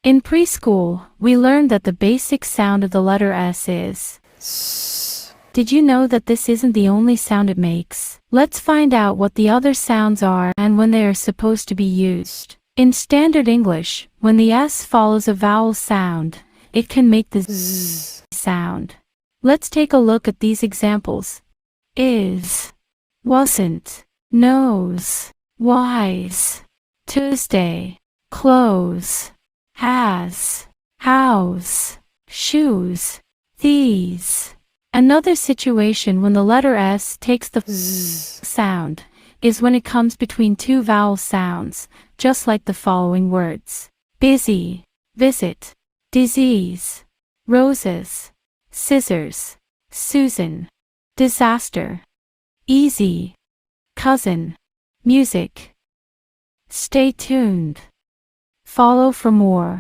In preschool, we learned that the basic sound of the letter S is S. Did you know that this isn't the only sound it makes? Let's find out what the other sounds are and when they are supposed to be used. In standard English, when the S follows a vowel sound, it can make the Z. sound. Let's take a look at these examples. Is, wasn't, knows, wise, Tuesday, clothes, has, house, shoes, these. Another situation when the letter S takes the Z. sound is when it comes between two vowel sounds, just like the following words. Busy, visit, disease, roses, scissors, Susan, disaster, easy, cousin, music. Stay tuned. Follow for more.